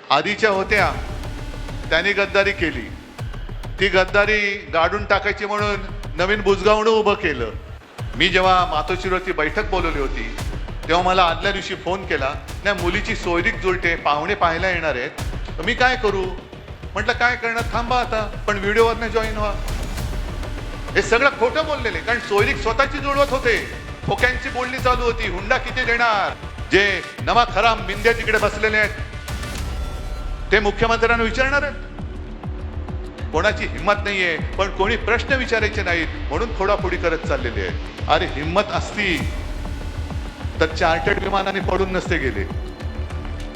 आधीच्या होत्या त्यांनी गद्दारी केली, ती गद्दारी गाडून टाकायची म्हणून नवीन बुजगावणं उभं केलं. मी जेव्हा मातोश्रीवरती बैठक बोलवली होती तेव्हा मला आदल्या दिवशी फोन केला, नाही मुलीची सोयरीक जुळते, पाहुणे पाहायला येणार आहेत, तर मी काय करू. म्हटलं काय करणार, थांबा आता, पण व्हिडिओवरनं जॉईन व्हा. हे सगळं खोटं बोललेले, कारण सोयरीक स्वतःची जुळवत होते. खोक्यांची बोलणी चालू होती, हुंडा किती देणार. जे नमा खराम मिंद्या तिकडे बसलेले आहेत ते मुख्यमंत्र्यांना विचारणार आहेत. कोणाची हिंमत नाहीये, पण कोणी प्रश्न विचारायचे नाहीत म्हणून फोडाफोडी करत चाललेले आहे. अरे हिंमत असती तर चार्टर्ड विमानाने पडून नसते गेले.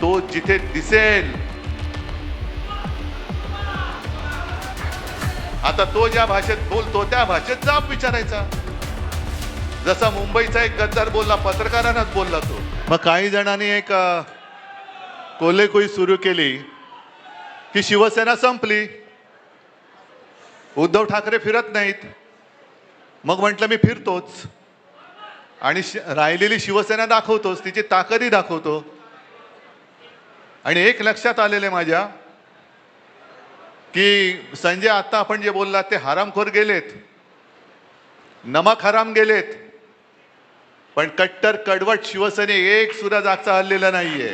तो जिथे दिसेल, आता तो ज्या भाषेत बोलतो त्या भाषेत जाब विचारायचा. जसा मुंबईचा एक गद्दार बोलला, पत्रकारांनाच बोलला तो. मग काही जणांनी एक कोल्हेकुई सुरू केली की शिवसेना संपली, उद्धव ठाकरे फिरत नाहीत. मग म्हटलं मी फिरतोच आणि राहिलेली शिवसेना दाखवतोच, तिची ताकदही दाखवतो. आणि एक लक्षात आलेले माझ्या की संजय आता आपण जे बोललात ते हरामखोर गेलेत, नमक हराम गेलेत, पण कट्टर कडवट शिवसेने एक सुद्धा जागचा हल्लेला नाहीये.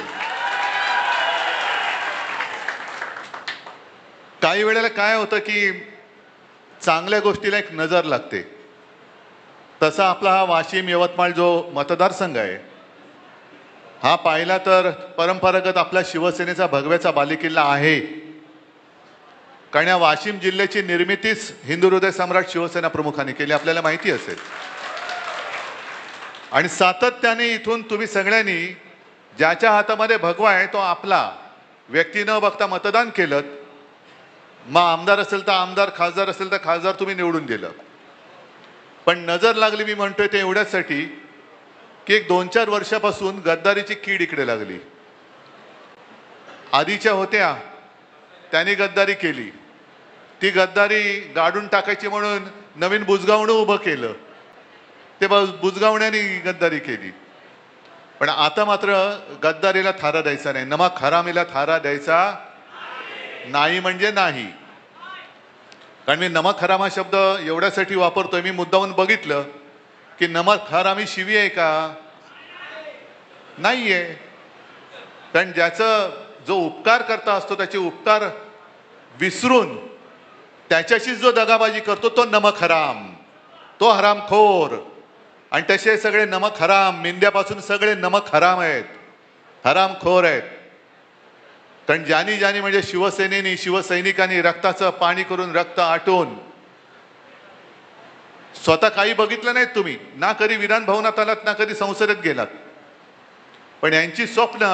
काही वेळेला काय होतं की चांगल्या गोष्टीला एक नजर लागते. तसा आपला हा वाशिम यवतमाळ जो मतदारसंघ आहे हा पाहिला तर परंपरागत आपल्या शिवसेनेचा भगव्याचा बालेकिल्ला आहे. कारण या वाशिम जिल्ह्याची निर्मितीच हिंदू हृदय सम्राट शिवसेना प्रमुखांनी केली, आपल्याला माहिती असेल. आणि सातत्याने इथून तुम्ही सगळ्यांनी ज्याच्या हातामध्ये भगवा आहे तो आपला व्यक्ती न बघता मतदान केलं. मग आमदार असेल तर आमदार, खासदार असेल तर खासदार तुम्ही निवडून दिलं. पण नजर लागली, मी म्हणतोय ते एवढ्यासाठी की एक 2-4 वर्षापासून गद्दारीची कीड इकडे लागली. आधीच्या होत्या त्यांनी गद्दारी केली, ती गद्दारी गाडून टाकायची म्हणून नवीन बुजगावणं उभं केलं. ते बुजगावण्याने गद्दारी केली. पण आता मात्र गद्दारीला थारा द्यायचा नाही, नमक हरामीला थारा द्यायचा नाही म्हणजे नाही. कारण मी नमक हराम हा शब्द एवढ्यासाठी वापरतोय, मी मुद्दामून बघितलं की नमक हरामी शिवी आहे का, नाहीये. कारण ज्याचं जो उपकार करता असतो त्याचे उपकार विसरून त्याच्याशी जो दगाबाजी करतो तो नमक हराम, तो हरामखोर. आणि तसे सगळे नमक हराम, मिंद्यापासून सगळे नमक हराम आहेत, हरामखोर आहेत. कारण ज्यानी म्हणजे शिवसेनेनी, शिवसैनिकांनी रक्ताचं पाणी करून, रक्त आटून, स्वतः काही बघितलं नाहीत तुम्ही, ना कधी विधान भवनात आलात ना कधी संसदेत गेलात, पण यांची स्वप्न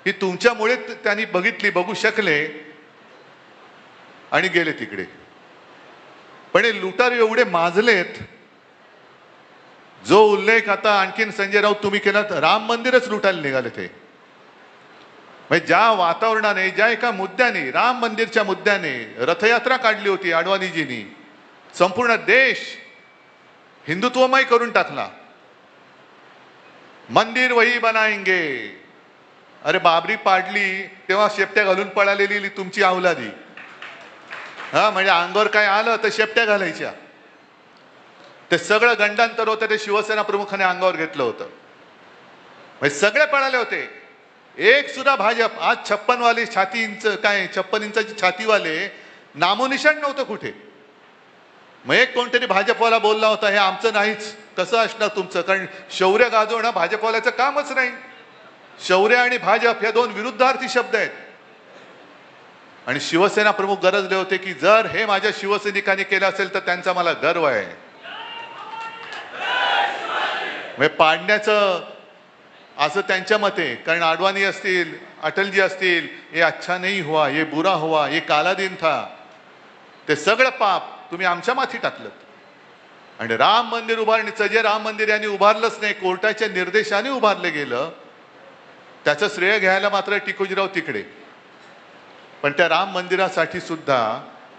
ही तुमच्यामुळे त्यांनी बघितली, बघू शकले आणि गेले तिकडे. पण हे लुटार एवढे माजलेत. जो उल्लेख आता आणखीन संजय राऊत तुम्ही केलात, राम मंदिरच लुटायला निघाले ते. म्हणजे ज्या वातावरणाने, ज्या एका मुद्द्याने, राम मंदिरच्या मुद्द्याने रथयात्रा काढली होती अडवाणीजींनी, संपूर्ण देश हिंदुत्वमय करून टाकला. मंदिर वही बनाएंगे. अरे बाबरी पाडली तेव्हा शेपट्या घालून पळालेली तुमची अवलादी, हा म्हणजे अंगावर काय आलं तर शेपट्या घालायच्या. ते सगळं गंडांतर होतं ते शिवसेना प्रमुखाने अंगावर घेतलं होतं. म्हणजे सगळे पळाले होते, एक सुद्धा भाजप. आज 56 वाले छाती इंच, काय 56 इंचाची छातीवाले नामोनिशाण नव्हतं कुठे. मग एक कोणतरी भाजपवाला बोलला होता हे आमचं नाहीच. कसं असणार तुमचं, कारण शौर्य गाजवणं भाजपवाल्याचं कामच नाही. शौर्य आणि भाजप हे दोन विरुद्धार्थी शब्द आहेत. आणि शिवसेना प्रमुख गरजले होते की जर हे माझ्या शिवसैनिकांनी केलं असेल तर त्यांचा मला गर्व आहे. पाडण्याचं असं त्यांच्या मते, कारण आडवाणी असतील, अटलजी असतील, ये अच्छा नहीं हुआ, ये बुरा हुआ, ये काला दिन था, ते सगळं पाप तुम्ही आमच्या माथी टाकलं. आणि राम मंदिर उभारणीचं, जे राम मंदिर यांनी उभारलंच नाही, कोर्टाच्या निर्देशाने उभारलं गेलं, त्याचं श्रेय घ्यायला मात्र टिकोजीराव तिकडे. पण त्या राम मंदिरासाठी सुद्धा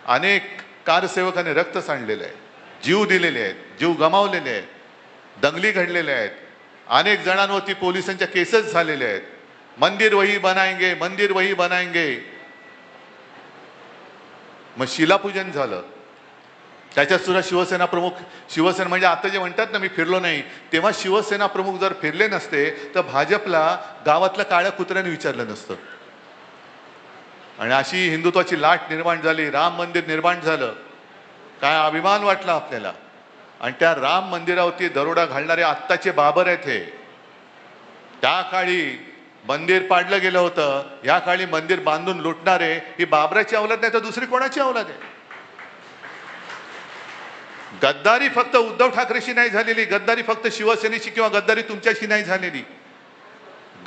अनेक कारसेवकांनी रक्त सांडलेलं आहे, जीव दिलेले आहेत, जीव गमावलेले आहेत, दंगली घडलेल्या आहेत, अनेक जणांवरती पोलिसांच्या केसेस झालेल्या आहेत. मंदिर वही बनाएंगे, मंदिर वही बनाएंगे. मग शिलापूजन झालं, त्याच्यात सुद्धा शिवसेना प्रमुख, शिवसेना म्हणजे आता जे म्हणतात ना मी फिरलो नाही, तेव्हा शिवसेना प्रमुख जर फिरले नसते तर भाजपला गावातल्या काळ्या कुत्र्याने विचारलं नसतं. आणि अशी हिंदुत्वाची लाट निर्माण झाली, राम मंदिर निर्माण झालं. काय अभिमान वाटला आपल्याला. आणि त्या राम मंदिरावरती दरोडा घालणारे आत्ताचे बाबर आहेत हे. त्या काळी मंदिर पाडलं गेलं होतं, या काळी मंदिर बांधून लुटणारे ही बाबराची अवलाद नाही तर दुसरी कोणाची अवलाद आहे. गद्दारी फक्त उद्धव ठाकरेशी नाही झालेली, गद्दारी फक्त शिवसेनेशी किंवा गद्दारी तुमच्याशी नाही झालेली.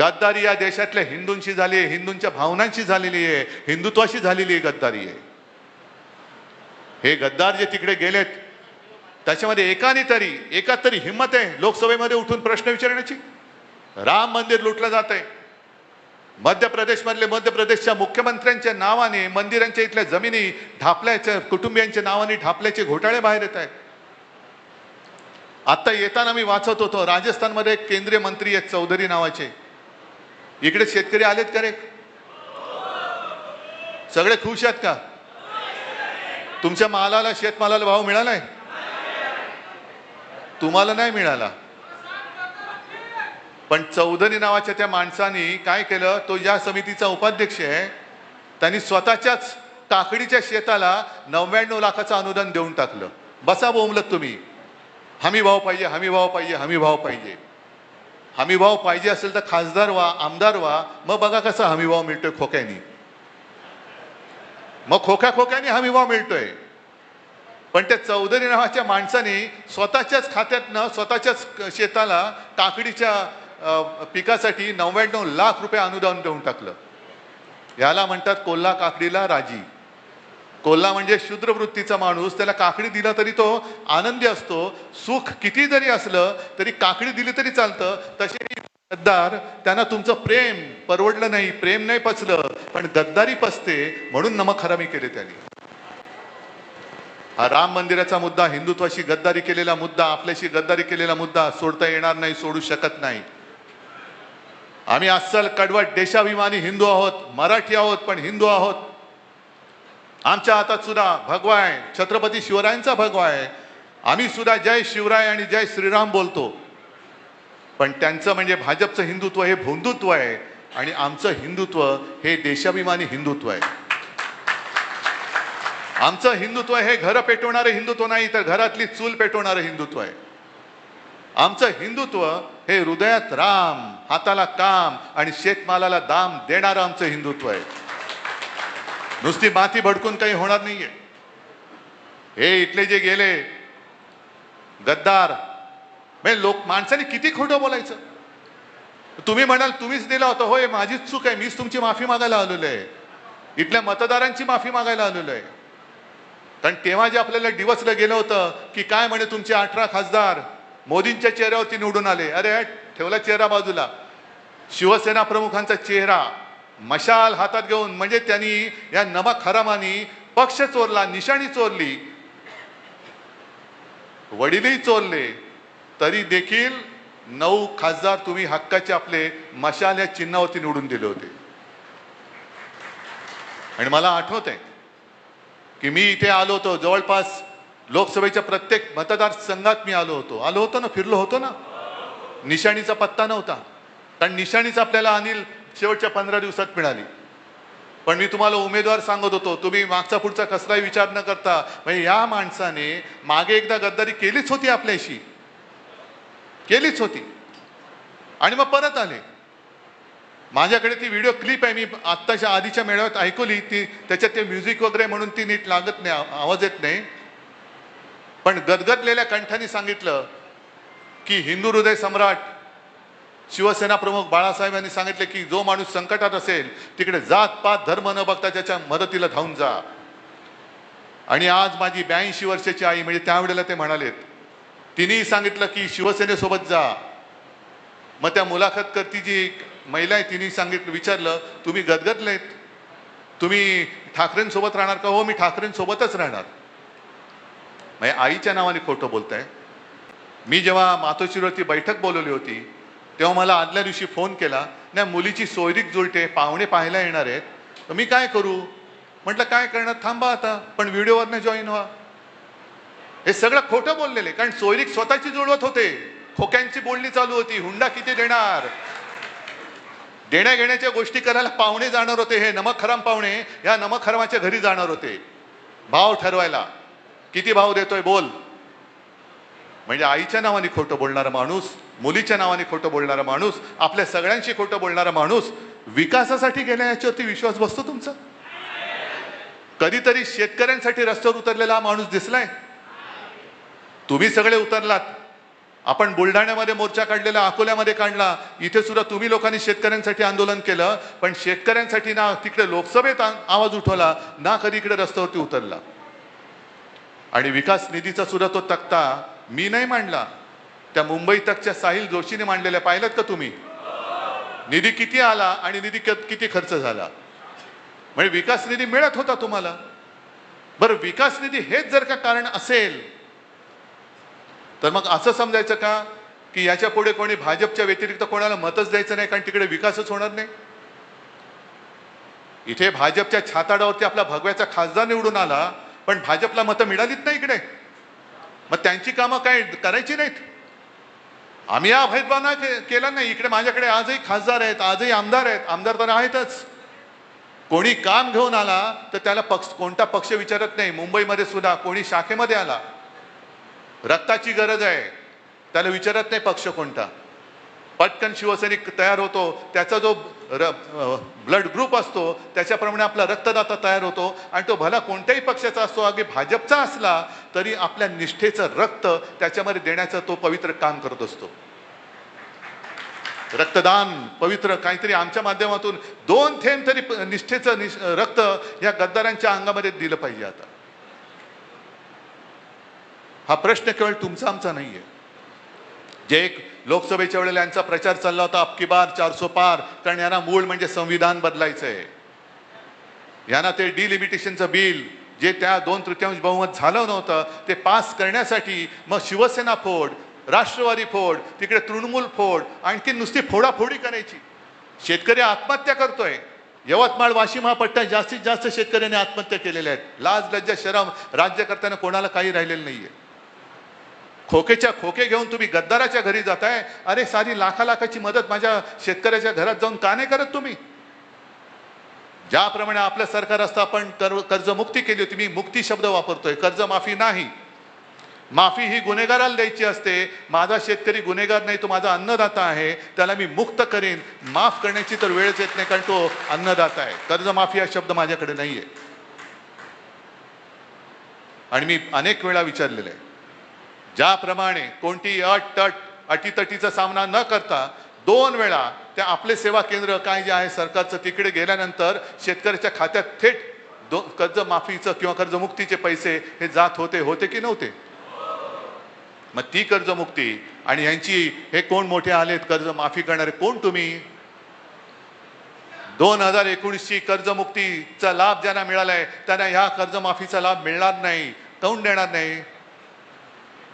गद्दारी या देशातल्या हिंदूंशी झाली आहे, हिंदूंच्या भावनांशी झालेली आहे, हिंदुत्वाशी झालेली आहे गद्दारी आहे. हे गद्दार जे तिकडे गेलेत त्याच्यामध्ये एका तरी हिंमत आहे लोकसभेमध्ये उठून प्रश्न विचारण्याची. राम मंदिर लुटलं जात आहे. मध्य प्रदेशच्या मुख्यमंत्र्यांच्या नावाने मंदिरांच्या इथल्या जमिनी ढापल्याच्या, कुटुंबियांच्या नावाने ढापल्याचे घोटाळे बाहेर येत आहेत. आता येताना मी वाचत होतो, राजस्थानमध्ये एक केंद्रीय मंत्री आहेत चौधरी नावाचे. इकडे शेतकरी आलेत का रे? सगळे खुश आहेत का? तुमच्या मालाला, शेतमालाला भाव मिळालाय? तुम्हाला नाही मिळाला. पण चौधरी नावाच्या त्या माणसाने काय केलं, तो या समितीचा उपाध्यक्ष आहे, त्यांनी स्वतःच्याच काकडीच्या शेताला 99 लाखाचं अनुदान देऊन टाकलं. बसा बोंबलत तुम्ही, हमी भाव पाहिजे, हमी भाव पाहिजे, हमी भाव पाहिजे. हमी भाव पाहिजे असेल तर खासदार व्हा, आमदार व्हा, मग बघा कसा हमी भाव मिळतोय खोक्यानी. मग खोक्याने हमी भाव मिळतोय. पण त्या चौधरी नावाच्या माणसाने स्वतःच्याच खात्यातनं स्वतःच्याच शेताला काकडीच्या पिकासाठी 99 लाख रुपये अनुदान देऊन टाकलं. याला म्हणतात कोल्हा काकडीला राजी. कोल्हा म्हणजे शूद्र वृत्तीचा माणूस, त्याला काकडी दिला तरी तो आनंदी असतो. सुख किती जरी असलं तरी काकडी दिली तरी चालतं. तसे गद्दार, त्यांना तुमचं प्रेम परवडलं नाही, प्रेम नाही पचलं, पण गद्दारी पचते म्हणून नमक हरामी केले त्यांनी. हा राम मंदिराचा मुद्दा, हिंदुत्वाशी गद्दारी केलेला मुद्दा, आपल्याशी गद्दारी केलेला मुद्दा सोडता येणार नाही, सोडू शकत नाही. आम्ही अस्सल कडवट देशाभिमानी हिंदू आहोत, मराठी आहोत, पण हिंदू आहोत. आमच्या हातात सुद्धा भगवा आहे, छत्रपती शिवरायांचा भगवा आहे. आम्ही सुद्धा जय शिवराय आणि जय श्रीराम बोलतो. पण त्यांचं म्हणजे भाजपचं हिंदुत्व हे भोंदुत्व आहे आणि आमचं हिंदुत्व हे देशाभिमानी हिंदुत्व आहे. आमचं हिंदुत्व हे घर पेटवणारं हिंदुत्व नाही, तर घरातली चूल पेटवणारं हिंदुत्व आहे. आमचं हिंदुत्व हे हृदयात राम, हाताला काम आणि शेतमालाला दाम देणारं आमचं हिंदुत्व आहे. नुसती माती भडकून काही होणार नाहीये. हे इथले जे गेले गद्दार, माणसाने किती खोटं बोलायचं. तुम्ही म्हणाल तुम्हीच दिला होता, होय माझीच चूक आहे, मीच तुमची माफी मागायला आलेलो आहे, इथल्या मतदारांची माफी मागायला आलेलो आहे. कारण तेव्हा जे आपल्याला डिवचलं गेलं होतं की काय म्हणे तुमचे 18 खासदार मोदींच्या चेहऱ्यावरती निवडून आले. अरे ठेवला चेहरा बाजूला, शिवसेना प्रमुखांचा चेहरा मशाल हातात घेऊन, म्हणजे त्यांनी या नमक हरामानी पक्ष चोरला, निशाणी चोरली, वडीलही चोरले, तरी देखील 9 खासदार तुम्ही हक्काचे आपले मशाल या चिन्हावरती निवडून दिले होते. आणि मला आठवत आहे की मी इथे आलो होतो, जवळपास लोकसभेच्या प्रत्येक मतदारसंघात मी आलो होतो ना, फिरलो होतो ना. निशाणीचा पत्ता नव्हता, कारण निशाणीच आपल्याला अनिल शेवटच्या 15 दिवसात मिळाली. पण मी तुम्हाला उमेदवार सांगत होतो, तुम्ही मागचा पुढचा कसलाही विचार न करता, म्हणजे या माणसाने मागे एकदा गद्दारी केलीच होती, आपल्याशी केलीच होती आणि मग परत आले. माझ्याकडे ती व्हिडिओ क्लिप आहे, मी आत्ताच्या आधीच्या मेळाव्यात ऐकवली ती. त्याच्यात ते म्युझिक वगैरे म्हणून ती नीट लागत नाही, आवाज येत नाही, पण गदगदलेल्या कंठाने सांगितलं की हिंदू हृदय सम्राट शिवसेना प्रमुख बाळासाहेब यांनी सांगितले की जो माणूस संकटात असेल तिकडे जात पात धर्म न बघता त्याच्या मदतीला धावून जा. आणि आज माझी 82 वर्षाची आई, म्हणजे त्यावेळेला ते म्हणालेत, तिनेही सांगितलं की शिवसेनेसोबत जा. मग त्या मुलाखत करती जी महिला आहे तिने सांगितलं, विचारलं तुम्ही गदगदलेत, तुम्ही ठाकरेंसोबत राहणार का? हो मी ठाकरेंसोबतच राहणार. म्हणजे आईच्या नावाने खोटं बोलताय. मी जेव्हा मातोश्रीवरती बैठक बोलवली होती तेव्हा मला आदल्या दिवशी फोन केला नाही मुलीची सोयरीक जुळते, पाहुणे पाहायला येणार आहेत, तर मी काय करू? म्हटलं काय करणार, थांबा आता, पण व्हिडिओवरनं जॉईन व्हा. हे सगळं खोटं बोललेले, कारण सोयरीक स्वतःची जुळवत होते. खोक्यांची बोलणी चालू होती, हुंडा किती देणार, देण्या घेण्याच्या गोष्टी करायला पाहुणे जाणार होते. हे नमक हराम पाहुणे या नमक हरामाच्या घरी जाणार होते भाव ठरवायला, किती भाव देतोय बोल. म्हणजे आईच्या नावाने खोटं बोलणारा माणूस, मुलीच्या नावाने खोटं बोलणारा माणूस, आपल्या सगळ्यांशी खोटं बोलणारा माणूस विकासासाठी गेला याच्यावरती विश्वास बसतो तुमचा? कधीतरी शेतकऱ्यांसाठी रस्त्यावर उतरलेला हा माणूस दिसलाय? तुम्ही सगळे उतरलात. आपण बुलढाण्यामध्ये मोर्चा काढलेला, अकोल्यामध्ये काढला, इथे सुद्धा तुम्ही लोकांनी शेतकऱ्यांसाठी आंदोलन केलं, पण शेतकऱ्यांसाठी ना तिकडे लोकसभेत आवाज उठवला, ना कधी इकडे रस्त्यावरती उतरला. आणि विकास निधीचा सुद्धा तो तक्ता मी नाही मांडला, त्या मुंबई तकच्या साहिल जोशीने मांडलेल्या, पाहिलं का तुम्ही? निधी किती आला आणि निधी किती खर्च झाला. म्हणजे विकास निधी मिळत होता तुम्हाला. बरं, विकास निधी हेच जर का कारण असेल तर मग असं समजायचं का की याच्या पुढे कोणी भाजपच्या व्यतिरिक्त कोणाला मतच द्यायचं नाही, कारण तिकडे विकासच होणार नाही? इथे भाजपच्या छाताडावरती आपला भगव्याचा खासदार निवडून आला, पण भाजपला मतं मिळालीच नाही इकडे. मग त्यांची कामं काय करायची नाहीत? आम्ही हा भेदभाव केला नाही. इकडे माझ्याकडे आजही खासदार आहेत, आजही आमदार आहेत, आमदार तर आहेतच. कोणी काम घेऊन आला तर त्याला कोणता पक्ष विचारत नाही. मुंबईमध्ये सुद्धा कोणी शाखेमध्ये आला, रक्ताची गरज आहे, त्याला विचारत नाही पक्ष कोणता. पटकन शिवसैनिक तयार होतो, त्याचा जो ब्लड ग्रुप असतो त्याच्याप्रमाणे आपला रक्तदाता तयार होतो, आणि तो भला कोणत्याही पक्षाचा असतो, अगदी भाजपचा असला तरी आपल्या निष्ठेचं रक्त त्याच्यामध्ये देण्याचं तो पवित्र काम करत असतो. रक्तदान पवित्र काहीतरी आमच्या माध्यमातून 2 थेंब तरी निष्ठेचं रक्त या गद्दारांच्या अंगामध्ये दिलं पाहिजे. आता हा प्रश्न केवळ तुमचा आमचा नाहीये. जे एक लोकसभेच्या वेळेला यांचा प्रचार चालला होता, अबकी बार 400 पार, कारण यांना मूळ म्हणजे संविधान बदलायचंय. यांना ते डिलिमिटेशनचं बिल जे त्या 2/3 बहुमत झालं नव्हतं ते पास करण्यासाठी मग शिवसेना फोड, राष्ट्रवादी फोड, तिकडे तृणमूल फोड, आणखी नुसती फोडाफोडी करायची. शेतकरी आत्महत्या करतोय. यवतमाळ वाशिम हा पट्टा जास्तीत जास्त शेतकऱ्यांनी आत्महत्या केलेल्या आहेत. लाज लज्जा शरम राज्य करताना कोणाला काही राहिलेलं नाहीये. खोकेच्या खोके घेऊन तुम्ही गद्दाराच्या घरी जाताय. अरे सारी लाखाची मदत माझ्या शेतकऱ्याच्या घरात जाऊन का नाही करत तुम्ही? ज्याप्रमाणे आपलं सरकार असतं आपण कर्जमुक्ती केली होती. मी मुक्ती शब्द वापरतोय, कर्जमाफी नाही. माफी ही गुन्हेगाराला द्यायची असते. माझा शेतकरी गुन्हेगार नाही, तो माझा अन्नदाता आहे, त्याला मी मुक्त करेन. माफ करण्याची तर वेळच येत नाही, कारण तो अन्नदाता आहे. कर्जमाफी हा शब्द माझ्याकडे नाहीये. आणि मी अनेक वेळा विचारलेलं आहे, ज्याप्रमाणे कोणती अटीतटीचा सामना न करता 2 वेळा त्या आपले सेवा केंद्र काय जे आहे सरकारचं तिकडे गेल्यानंतर शेतकऱ्याच्या खात्यात थेट कर्जमाफीचं किंवा कर्जमुक्तीचे पैसे हे जात होते की नव्हते? मग ती कर्जमुक्ती आणि यांची हे कोण मोठे आलेत कर्जमाफी करणारे, कोण तुम्ही? 2019ची कर्जमुक्तीचा लाभ ज्यांना मिळालाय त्यांना ह्या कर्जमाफीचा लाभ मिळणार नाही. काऊन देणार नाही?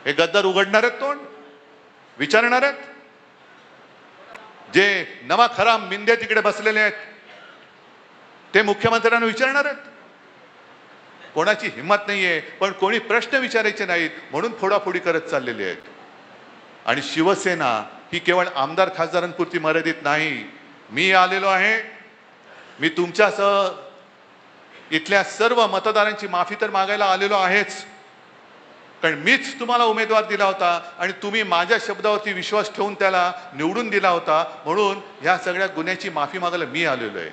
हे गद्दार उघडणार आहेत तोंड, विचारणार आहेत. जे नमक हराम मिंदे तिकडे बसलेले आहेत ते मुख्यमंत्र्यांना विचारणार आहेत. कोणाची हिंमत नाहीये, पण कोणी प्रश्न विचारायचे नाहीत म्हणून फोडाफोडी करत चाललेले आहेत. आणि शिवसेना ही केवळ आमदार खासदारांपुरती मर्यादित नाही. मी आलेलो आहे, मी तुमच्यासह इथल्या सर्व मतदारांची माफी तर मागायला आलेलो आहेच, कारण मीच तुम्हाला उमेदवार दिला होता आणि तुम्ही माझ्या शब्दावरती विश्वास ठेवून त्याला निवडून दिला होता, म्हणून ह्या सगळ्या गुन्ह्याची माफी मागायला मी आलेलो आहे.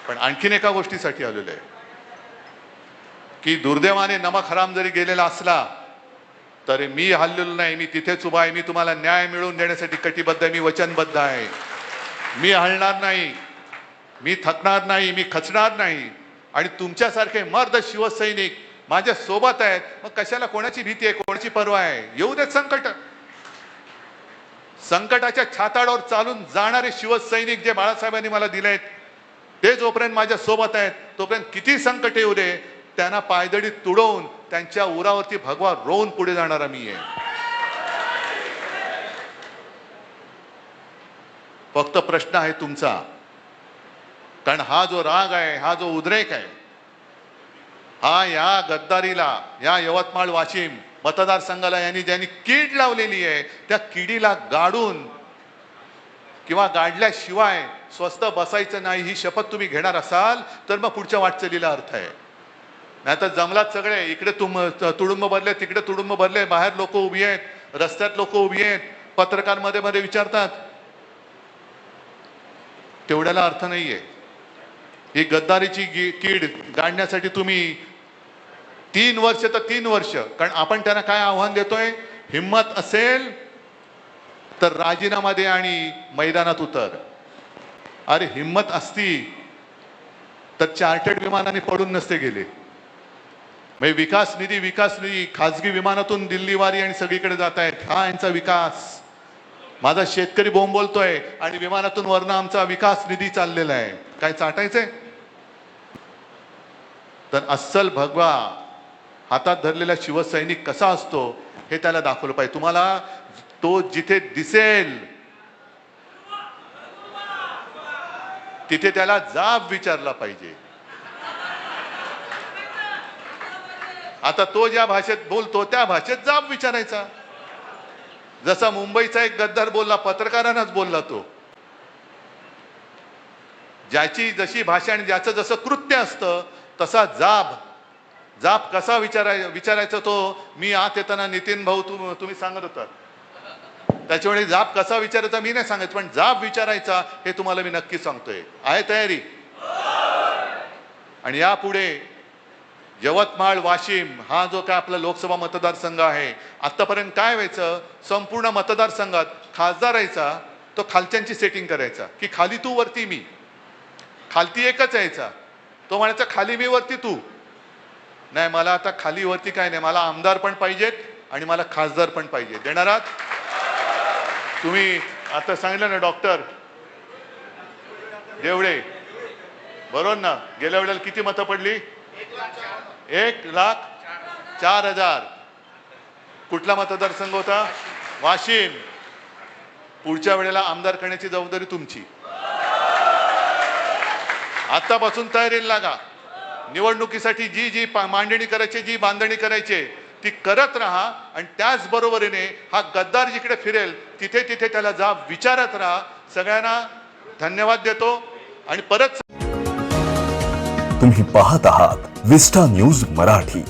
पण आणखीन एका गोष्टीसाठी आलेलो आहे की दुर्दैवाने नमक हराम जरी गेलेला असला तरी मी हललेलो नाही. मी तिथेच उभा आहे. मी तुम्हाला न्याय मिळवून देण्यासाठी कटिबद्ध आहे. मी वचनबद्ध आहे. मी हलणार नाही, मी थकणार नाही, मी खचणार नाही. आणि तुमच्यासारखे मर्द शिवसैनिक माझ्या सोबत आहेत. मग कशाला कोणाची भीती आहे, कोणाची पर्वा आहे? येऊ देत संकट. संकटाच्या छाताडावर चालून जाणारे शिवसैनिक जे बाळासाहेबांनी मला दिलेत ते जोपर्यंत माझ्या सोबत आहेत तोपर्यंत किती संकट येऊ दे, त्यांना पायदळी तुडवून त्यांच्या उरावरती भगवा रोवून पुढे जाणारा मी आहे. फक्त प्रश्न आहे तुमचा. कारण हा जो राग आहे, हा जो उद्रेक आहे, हा या गद्दारीला, या यवतमाळ वाशिम मतदारसंघाला ज्यांनी कीड लावलेली आहे, त्या किडीला गाडून किंवा गाडल्याशिवाय स्वस्थ बसायचं नाही ही शपथ तुम्ही घेणार असाल तर मग पुढच्या वाटचालीला अर्थ आहे. नाही तर जमलात सगळे, इकडे तुडुंब भरले, तिकडे तुडुंब भरले, बाहेर लोक उभी आहेत, रस्त्यात लोक उभी आहेत, पत्रकार मध्ये मध्ये विचारतात. तेवढ्याला अर्थ नाहीये. ही गद्दारीची कीड गाडण्यासाठी तुम्ही 3 वर्ष तर 3 वर्ष, कारण आपण त्यांना काय आव्हान देतोय, हिम्मत असेल तर राजीनामा दे आणि मैदानात उतर. अरे हिम्मत असती तर चार्टर्ड विमानाने पडून नसते गेले. म्हणजे विकास निधी खासगी विमानातून दिल्लीवारी आणि सगळीकडे जात आहेत, हा यांचा विकास. माझा शेतकरी बोंबलतोय आणि विमानातून वरनं आमचा विकास निधी चाललेला आहे. काय चाटायचंय? तर अस्सल भगवा हातात धरलेला शिवसैनिक कसा असतो हे त्याला दाखवलं पाहिजे. तुम्हाला तो जिथे दिसेल तिथे त्याला जाब विचारला पाहिजे. आता तो ज्या भाषेत बोलतो त्या भाषेत जाब विचारायचा. जसा मुंबईचा एक गद्दार बोलला, पत्रकारांनाच बोलला तो. ज्याची जशी भाषा आणि ज्याचं जसं कृत्य असतं तसा जाब कसा विचारायचा तो मी आत येताना नितीन भाऊ तुम्ही सांगत होता. त्याच्यावेळी जाब कसा विचारायचा मी नाही सांगत, पण जाब विचारायचा हे तुम्हाला मी नक्की सांगतोय. आहे तयारी? आणि यापुढे यवतमाळ वाशिम हा जो काय आपला लोकसभा मतदारसंघ आहे, आतापर्यंत काय व्हायचं, संपूर्ण मतदारसंघात खासदार यायचा तो खालच्यांची सेटिंग करायचा की खाली तू वरती मी, खालती एकच यायचा तो म्हणायचा खाली मी वरती तू. नाही, मला आता खाली वरती काय नाही, मला आमदार पण पाहिजेत आणि मला खासदार पण पाहिजे. देणार आहात तुम्ही? आता सांगितलं ना डॉक्टर देवळे, बरोबर ना? गेल्या वेळेला किती मतं पडली? 1,04,000. कुठला मतदारसंघ होता? वाशिम. पुढच्या वेळेला आमदार करण्याची जबाबदारी तुमची. आतापासून तयारीला लागा. निवडणुकीसाठी जी मांडणी करायची, जी बांधणी करायची ती करत राहा. आणि त्याच बरोबरीने हा गद्दार जिकडे फिरेल तिथे तिथे त्याला जाब विचारत राहा. सगळ्यांना धन्यवाद देतो आणि परत तुम्ही पाहत आहात विस्टा न्यूज मराठी.